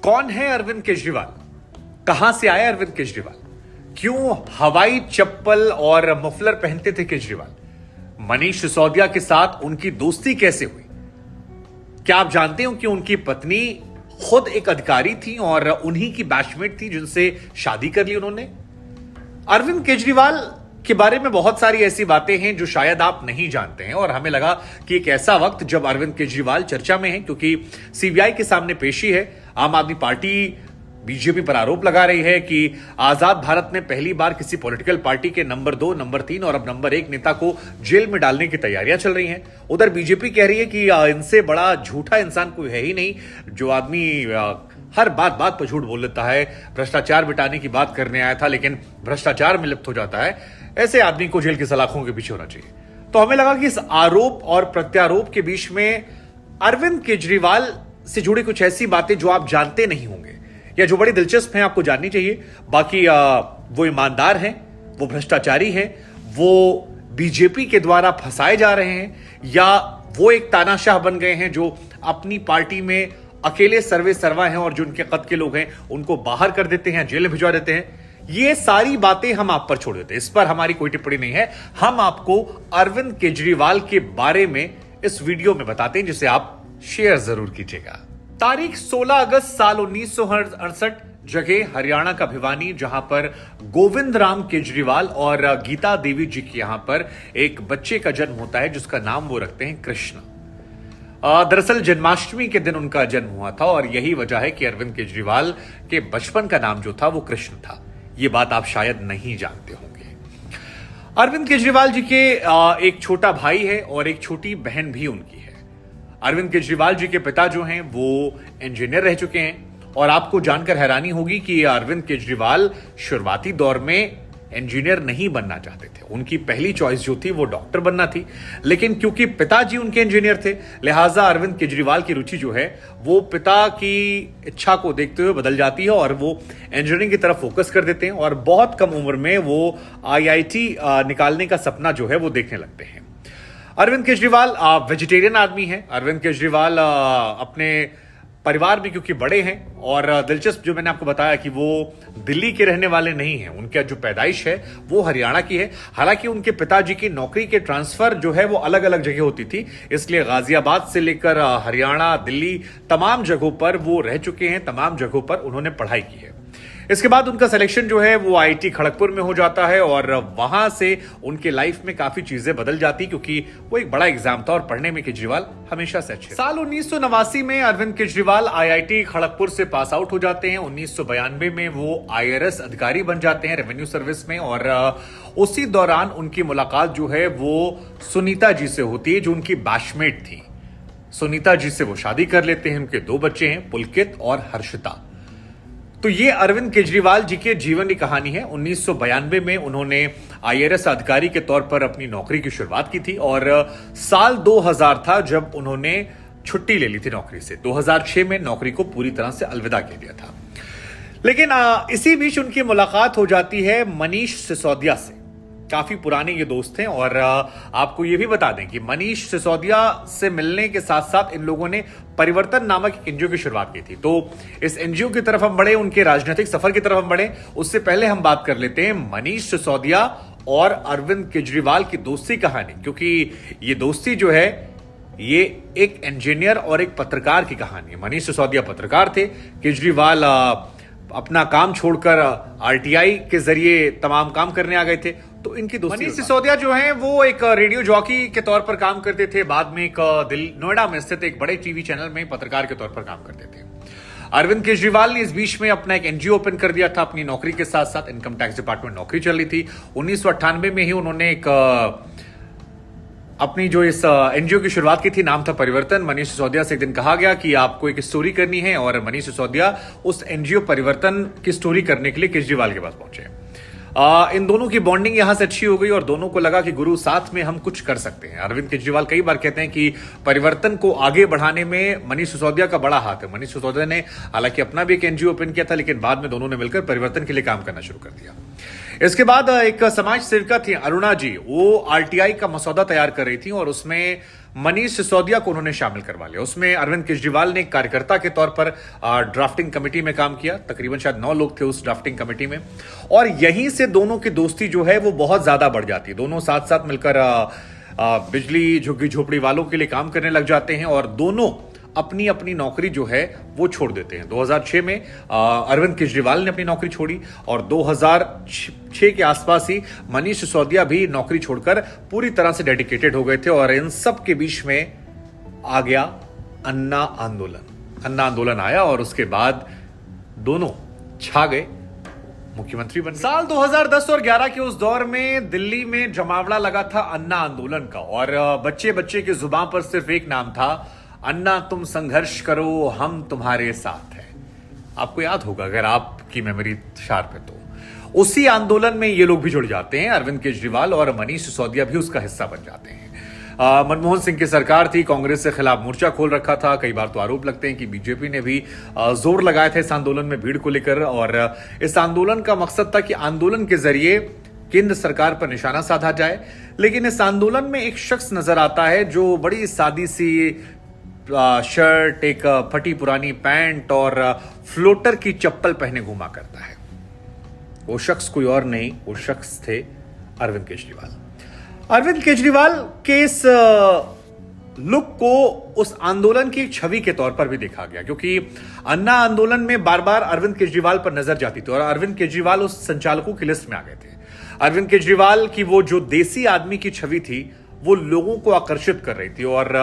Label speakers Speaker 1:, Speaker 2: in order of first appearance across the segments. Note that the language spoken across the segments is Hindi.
Speaker 1: कौन है अरविंद केजरीवाल? कहां से आया अरविंद केजरीवाल? क्यों हवाई चप्पल और मफलर पहनते थे केजरीवाल? मनीष सिसोदिया के साथ उनकी दोस्ती कैसे हुई? क्या आप जानते हो कि उनकी पत्नी खुद एक अधिकारी थी और उन्हीं की बैचमेट थी जिनसे शादी कर ली उन्होंने? अरविंद केजरीवाल के बारे में बहुत सारी ऐसी बातें हैं जो शायद आप नहीं जानते हैं और हमें लगा कि एक ऐसा वक्त जब अरविंद केजरीवाल चर्चा में है, क्योंकि सीबीआई के सामने पेशी है। आम आदमी पार्टी बीजेपी पर आरोप लगा रही है कि आजाद भारत में पहली बार किसी पॉलिटिकल पार्टी के नंबर 2, नंबर 3 और अब नंबर 1 नेता को जेल में डालने की तैयारियां चल रही हैं। उधर बीजेपी कह रही है कि इनसे बड़ा झूठा इंसान कोई है ही नहीं, जो आदमी हर बात पर झूठ बोल लेता है, भ्रष्टाचार मिटाने की बात करने आया था लेकिन भ्रष्टाचार में लिप्त हो जाता है। ऐसे आदमी को जेल की सलाखों के पीछे होना चाहिए। तो हमें लगा कि इस आरोप और प्रत्यारोप के बीच में अरविंद केजरीवाल से जुड़ी कुछ ऐसी बातें जो आप जानते नहीं होंगे या जो बड़ी दिलचस्प हैं, आपको जाननी चाहिए। बाकी वो ईमानदार हैं, वो भ्रष्टाचारी हैं, वो बीजेपी के द्वारा फंसाए जा रहे हैं, या वो एक तानाशाह बन गए हैं जो अपनी पार्टी में अकेले सर्वे सर्वा हैं और जो उनके कद के लोग हैं उनको बाहर कर देते हैं, जेल में भिजवा देते हैं। ये सारी बातें हम आप पर छोड़ देते हैं, इस पर हमारी कोई टिप्पणी नहीं है। हम आपको अरविंद केजरीवाल के बारे में इस वीडियो में बताते हैं, जिसे आप शेयर जरूर कीजिएगा। तारीख 16 अगस्त साल 1968, जगह हरियाणा का भिवानी, जहां पर गोविंद राम केजरीवाल और गीता देवी जी के यहां पर एक बच्चे का जन्म होता है जिसका नाम वो रखते हैं कृष्ण। दरअसल जन्माष्टमी के दिन उनका जन्म हुआ था और यही वजह है कि अरविंद केजरीवाल के बचपन का नाम जो था वो कृष्ण था। ये बात आप शायद नहीं जानते होंगे। अरविंद केजरीवाल जी के एक छोटा भाई है और एक छोटी बहन भी उनकी है। अरविंद केजरीवाल जी के पिता जो हैं वो इंजीनियर रह चुके हैं और आपको जानकर हैरानी होगी कि अरविंद केजरीवाल शुरुआती दौर में इंजीनियर नहीं बनना चाहते थे। उनकी पहली चॉइस जो थी वो डॉक्टर बनना थी, लेकिन क्योंकि पिताजी उनके इंजीनियर थे, लिहाजा अरविंद केजरीवाल की रुचि जो है वो पिता की इच्छा को देखते हुए बदल जाती है और वो इंजीनियरिंग की तरफ फोकस कर देते हैं और बहुत कम उम्र में वो आईआईटी निकालने का सपना जो है वो देखने लगते हैं। अरविंद केजरीवाल वेजिटेरियन आदमी है। अरविंद केजरीवाल अपने परिवार में क्योंकि बड़े हैं और दिलचस्प जो मैंने आपको बताया कि वो दिल्ली के रहने वाले नहीं हैं, उनका जो पैदाइश है वो हरियाणा की है। हालांकि उनके पिताजी की नौकरी के ट्रांसफर जो है वो अलग अलग जगह होती थी, इसलिए गाजियाबाद से लेकर हरियाणा, दिल्ली, तमाम जगहों पर वो रह चुके हैं, तमाम जगहों पर उन्होंने पढ़ाई की है। इसके बाद उनका सिलेक्शन जो है वो आईआईटी खड़गपुर में हो जाता है और वहां से उनके लाइफ में काफी चीजें बदल जाती, क्योंकि वो एक बड़ा एग्जाम था और पढ़ने में केजरीवाल हमेशा से अच्छे। साल 1989 में अरविंद केजरीवाल आईआईटी खड़गपुर से पास आउट हो जाते हैं। 1992 में वो आईआरएस अधिकारी बन जाते हैं रेवेन्यू सर्विस में और उसी दौरान उनकी मुलाकात जो है वो सुनीता जी से होती है, जो उनकी बैचमेट थी। सुनीता जी से वो शादी कर लेते हैं। उनके 2 बच्चे हैं, पुलकित और हर्षिता। तो ये अरविंद केजरीवाल जी के जीवन की कहानी है। 1992 में उन्होंने आईआरएस अधिकारी के तौर पर अपनी नौकरी की शुरुआत की थी और साल 2000 था जब उन्होंने छुट्टी ले ली थी नौकरी से। 2006 में नौकरी को पूरी तरह से अलविदा कह दिया था। लेकिन इसी बीच उनकी मुलाकात हो जाती है मनीष सिसोदिया से। काफी पुराने ये दोस्त हैं और आपको ये भी बता दें कि मनीष सिसोदिया से मिलने के साथ साथ इन लोगों ने परिवर्तन नामक एक एनजीओ की शुरुआत की थी। तो इस एनजीओ की तरफ हम बढ़े, उनके राजनीतिक सफर की तरफ हम बढ़े, उससे पहले हम बात कर लेते हैं मनीष सिसोदिया और अरविंद केजरीवाल की दोस्ती कहानी, क्योंकि ये दोस्ती जो है ये एक इंजीनियर और एक पत्रकार की कहानी है। मनीष सिसोदिया पत्रकार थे, केजरीवाल अपना काम छोड़कर आरटीआई के जरिए तमाम काम करने आ गए थे। तो इनकी दोस्ती। मनीष सिसोदिया जो हैं वो एक रेडियो जॉकी के तौर पर काम करते थे, बाद में एक नोएडा में स्थित एक बड़े टीवी चैनल में पत्रकार के तौर पर काम करते थे। अरविंद केजरीवाल ने इस बीच में अपना एक एनजीओ ओपन कर दिया था अपनी नौकरी के साथ साथ। इनकम टैक्स डिपार्टमेंट नौकरी चल रही थी। 1998 में ही उन्होंने एक अपनी जो इस एनजीओ की शुरुआत की थी, नाम था परिवर्तन। मनीष सिसोदिया से एक दिन कहा गया कि आपको एक स्टोरी करनी है और मनीष सिसोदिया उस एनजीओ परिवर्तन की स्टोरी करने के लिए केजरीवाल के पास पहुंचे। इन दोनों की बॉन्डिंग यहां से अच्छी हो गई और दोनों को लगा कि गुरु साथ में हम कुछ कर सकते हैं। अरविंद केजरीवाल कई बार कहते हैं कि परिवर्तन को आगे बढ़ाने में मनीष सिसोदिया का बड़ा हाथ है। मनीष सिसोदिया ने हालांकि अपना भी एक एनजीओ ओपन किया था, लेकिन बाद में दोनों ने मिलकर परिवर्तन के लिए काम करना शुरू कर दिया। इसके बाद एक समाज सेविका थी अरुणा जी, वो आरटीआई का मसौदा तैयार कर रही थी और उसमें मनीष सिसोदिया को उन्होंने शामिल करवा लिया। उसमें अरविंद केजरीवाल ने एक कार्यकर्ता के तौर पर ड्राफ्टिंग कमेटी में काम किया। तकरीबन शायद 9 लोग थे उस ड्राफ्टिंग कमेटी में, और यहीं से दोनों की दोस्ती जो है वो बहुत ज्यादा बढ़ जाती है। दोनों साथ साथ मिलकर बिजली झुग्गी झोपड़ी वालों के लिए काम करने लग जाते हैं, और दोनों अपनी अपनी नौकरी जो है वो छोड़ देते हैं। 2006 में अरविंद केजरीवाल ने अपनी नौकरी छोड़ी, और 2006 के आसपास ही मनीष सिसोदिया भी नौकरी छोड़कर पूरी तरह से डेडिकेटेड हो गए थे। और इन सब के बीच में आ गया अन्ना आंदोलन। अन्ना आंदोलन आया और उसके बाद दोनों छा गए, मुख्यमंत्री बन गए। साल 2010 और 11 के उस दौर में दिल्ली में जमावड़ा लगा था अन्ना आंदोलन का, और बच्चे बच्चे की जुबान पर सिर्फ एक नाम था, अन्ना तुम संघर्ष करो, हम तुम्हारे साथ हैं। आपको याद होगा अगर आपकी मेमोरी शार्प है तो। उसी आंदोलन में ये लोग भी जुड़ जाते हैं, अरविंद केजरीवाल और मनीष सिसोदिया भी उसका हिस्सा बन जाते हैं। मनमोहन सिंह की सरकार थी, कांग्रेस के खिलाफ मोर्चा खोल रखा था। कई बार तो आरोप लगते हैं कि बीजेपी ने भी जोर लगाया था इस आंदोलन में भीड़ को लेकर, और इस आंदोलन का मकसद था कि आंदोलन के जरिए केंद्र सरकार पर निशाना साधा जाए। लेकिन इस आंदोलन में एक शख्स नजर आता है जो बड़ी सादी सी शर्ट, एक फटी पुरानी पैंट और फ्लोटर की चप्पल पहने घुमा करता है। वो शख्स कोई और नहीं, वो शख्स थे अरविंद केजरीवाल। अरविंद केजरीवाल के इस लुक को उस आंदोलन की छवि के तौर पर भी देखा गया, क्योंकि अन्ना आंदोलन में बार बार अरविंद केजरीवाल पर नजर जाती थी और अरविंद केजरीवाल उस संचालकों की लिस्ट में आ गए थे। अरविंद केजरीवाल की वो जो देसी आदमी की छवि थी वो लोगों को आकर्षित कर रही थी और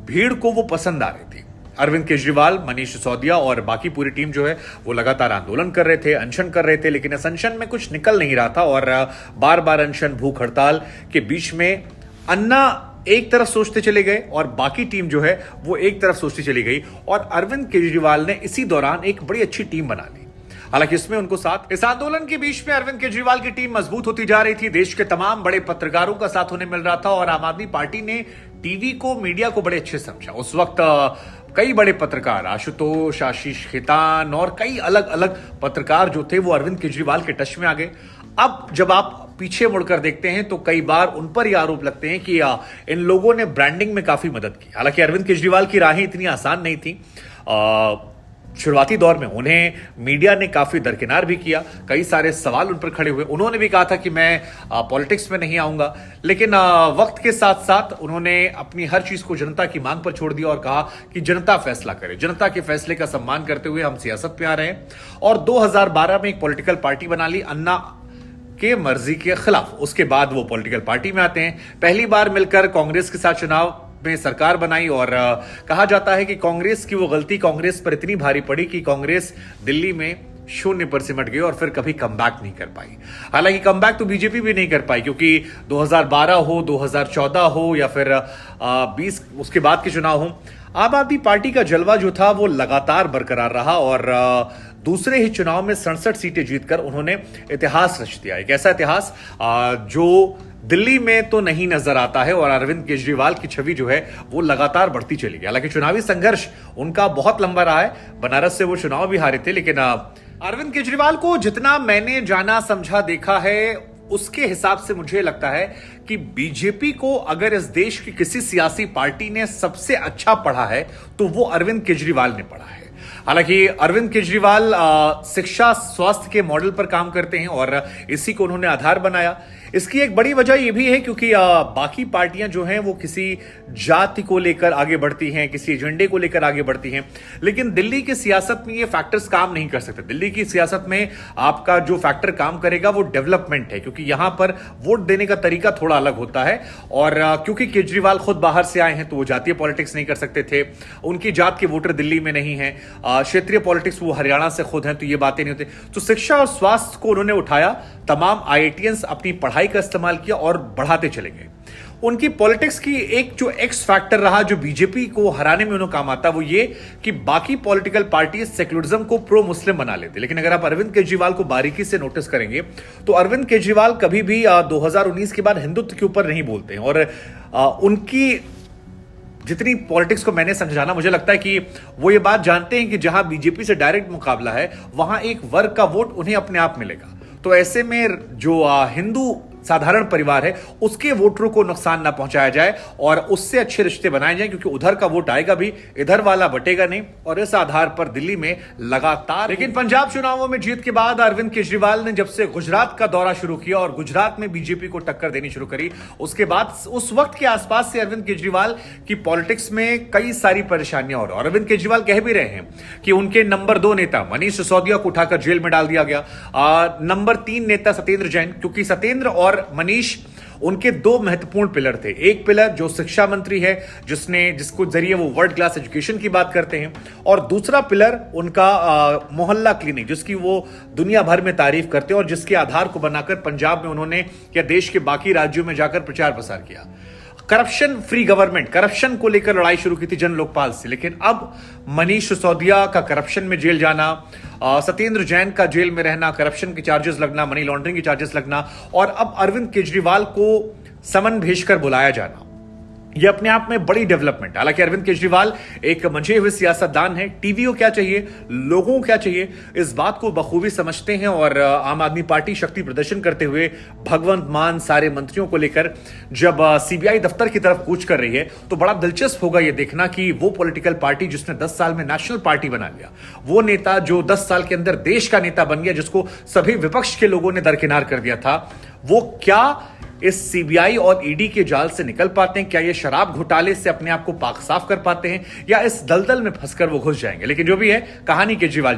Speaker 1: भीड़ को वो पसंद आ रही थी। अरविंद केजरीवाल, मनीष सिसोदिया और बाकी पूरी टीम जो है वो लगातार आंदोलन कर रहे थे, अनशन कर रहे थे, लेकिन इस अनशन में कुछ निकल नहीं रहा था और बार बार अनशन, भूख हड़ताल के बीच में अन्ना एक तरफ सोचते चले गए और बाकी टीम जो है वो एक तरफ सोचती चली गई, और अरविंद केजरीवाल ने इसी दौरान एक बड़ी अच्छी टीम बना ली। हालांकि इसमें उनको साथ, इस आंदोलन के बीच में अरविंद केजरीवाल की टीम मजबूत होती जा रही थी। देश के तमाम बड़े पत्रकारों का साथ उन्हें मिल रहा था और आम आदमी पार्टी ने टीवी को, मीडिया को बड़े अच्छे समझा। उस वक्त कई बड़े पत्रकार, आशुतोष, आशीष खेतान और कई अलग अलग पत्रकार जो थे वो अरविंद केजरीवाल के टच में आ गए। अब जब आप पीछे मुड़कर देखते हैं तो कई बार उन पर यह आरोप लगते हैं कि इन लोगों ने ब्रांडिंग में काफी मदद की। हालांकि अरविंद केजरीवाल की राहें इतनी आसान नहीं थी। शुरुआती दौर में उन्हें मीडिया ने काफी दरकिनार भी किया, कई सारे सवाल उन पर खड़े हुए। उन्होंने भी कहा था कि मैं पॉलिटिक्स में नहीं आऊंगा, लेकिन वक्त के साथ साथ उन्होंने अपनी हर चीज को जनता की मांग पर छोड़ दिया और कहा कि जनता फैसला करे। जनता के फैसले का सम्मान करते हुए हम सियासत में आ रहे हैं, और 2012 में एक पॉलिटिकल पार्टी बना ली अन्ना के मर्जी के खिलाफ। उसके बाद वो पॉलिटिकल पार्टी में आते हैं, पहली बार मिलकर कांग्रेस के साथ चुनाव में सरकार बनाई, और कहा जाता है कि कांग्रेस की वो गलती कांग्रेस पर इतनी भारी पड़ी कि कांग्रेस दिल्ली में 0 पर सिमट गई और फिर कभी कमबैक नहीं कर पाई। हालांकि कमबैक तो बीजेपी भी नहीं कर पाई, क्योंकि 2012 हो, 2014 हो या फिर 20 उसके बाद के चुनाव हो, आम आदमी पार्टी का जलवा जो था वो लगातार बरकरार रहा और दूसरे ही चुनाव में 67 सीटें जीतकर उन्होंने इतिहास रच दिया। एक ऐसा इतिहास जो दिल्ली में तो नहीं नजर आता है, और अरविंद केजरीवाल की छवि जो है वो लगातार बढ़ती चली गई। हालांकि चुनावी संघर्ष उनका बहुत लंबा रहा है, बनारस से वो चुनाव भी हारे थे, लेकिन अरविंद केजरीवाल को जितना मैंने जाना, समझा, देखा है, उसके हिसाब से मुझे लगता है कि बीजेपी को अगर इस देश की किसी सियासी पार्टी ने सबसे अच्छा पढ़ा है तो वो अरविंद केजरीवाल ने पढ़ा है। हालांकि अरविंद केजरीवाल शिक्षा, स्वास्थ्य के मॉडल पर काम करते हैं और इसी को उन्होंने आधार बनाया। इसकी एक बड़ी वजह यह भी है क्योंकि बाकी पार्टियां जो हैं वो किसी जाति को लेकर आगे बढ़ती हैं, किसी एजेंडे को लेकर आगे बढ़ती हैं, लेकिन दिल्ली की सियासत में ये फैक्टर्स काम नहीं कर सकते। दिल्ली की सियासत में आपका जो फैक्टर काम करेगा वो डेवलपमेंट है, क्योंकि यहां पर वोट देने का तरीका थोड़ा अलग होता है। और क्योंकि केजरीवाल खुद बाहर से आए हैं तो वो जातीय पॉलिटिक्स नहीं कर सकते थे, उनकी जात के वोटर दिल्ली में नहीं है, क्षेत्रीय पॉलिटिक्स वो हरियाणा से खुद हैं, तो ये बातें नहीं होती। तो शिक्षा और स्वास्थ्य को उन्होंने उठाया, तमाम आईआईटीएंस अपनी पढ़ाई का इस्तेमाल किया और बढ़ाते चले गए। उनकी पॉलिटिक्स की एक जो एक्स फैक्टर रहा जो बीजेपी को हराने में उन्हें काम आता, वो ये कि बाकी पॉलिटिकल पार्टी सेक्युलरिज्म को प्रो मुस्लिम बना लेते। लेकिन अगर आप अरविंद केजरीवाल को बारीकी से नोटिस करेंगे तो अरविंद केजरीवाल कभी भी 2019 के बाद हिंदुत्व के ऊपर नहीं बोलते हैं, और उनकी जितनी पॉलिटिक्स को मैंने समझाना, मुझे लगता है कि वो ये बात जानते हैं कि जहां बीजेपी से डायरेक्ट मुकाबला है वहां एक वर्ग का वोट उन्हें अपने आप मिलेगा। तो ऐसे में जो हिंदू साधारण परिवार है उसके वोटरों को नुकसान ना पहुंचाया जाए और उससे अच्छे रिश्ते बनाए जाए, क्योंकि उधर का वोट आएगा भी, इधर वाला बटेगा नहीं। और इस आधार पर दिल्ली में लगातार, लेकिन पंजाब चुनावों में जीत के बाद अरविंद केजरीवाल ने जब से गुजरात का दौरा शुरू किया और गुजरात में बीजेपी को टक्कर देनी शुरू करी, उसके बाद उस वक्त के आसपास से अरविंद केजरीवाल की पॉलिटिक्स में कई सारी परेशानियां और अरविंद केजरीवाल कह भी रहे हैं कि उनके नंबर 2 नेता मनीष सिसोदिया को उठाकर जेल में डाल दिया गया। नंबर 3 नेता सत्येंद्र जैन, क्योंकि सत्येंद्र और मनीष उनके 2 महत्वपूर्ण पिलर थे। एक पिलर जो शिक्षा मंत्री है, जिसको जरिए वो वर्ल्ड क्लास एजुकेशन की बात करते हैं, और दूसरा पिलर उनका मोहल्ला क्लिनिक, जिसकी वो दुनिया भर में तारीफ करते हैं और जिसके आधार को बनाकर पंजाब में उन्होंने या देश के बाकी राज्यों में जाकर प्रचार प्रसार किया। करप्शन फ्री गवर्नमेंट, करप्शन को लेकर लड़ाई शुरू की थी जन लोकपाल से। लेकिन अब मनीष सिसोदिया का करप्शन में जेल जाना, सत्येंद्र जैन का जेल में रहना, करप्शन के चार्जेस लगना, मनी लॉन्ड्रिंग के चार्जेस लगना, और अब अरविंद केजरीवाल को समन भेजकर बुलाया जाना, यह अपने आप में बड़ी डेवलपमेंट। हालांकि अरविंद केजरीवाल एक मंझे हुए सियासतदान है, टीवी को क्या चाहिए, लोगों को क्या चाहिए, इस बात को बखूबी समझते हैं। और आम आदमी पार्टी शक्ति प्रदर्शन करते हुए भगवंत मान सारे मंत्रियों को लेकर जब सीबीआई दफ्तर की तरफ कूच कर रही है, तो बड़ा दिलचस्प होगा यह देखना कि वो पॉलिटिकल पार्टी जिसने 10 साल में नेशनल पार्टी बना लिया, वो नेता जो 10 साल के अंदर देश का नेता बन गया, जिसको सभी विपक्ष के लोगों ने दरकिनार कर दिया था, वो क्या इस सीबीआई और ईडी के जाल से निकल पाते हैं? क्या ये शराब घोटाले से अपने आप को पाक साफ कर पाते हैं, या इस दलदल में फंसकर वो घुस जाएंगे? लेकिन जो भी है, कहानी केजरीवाल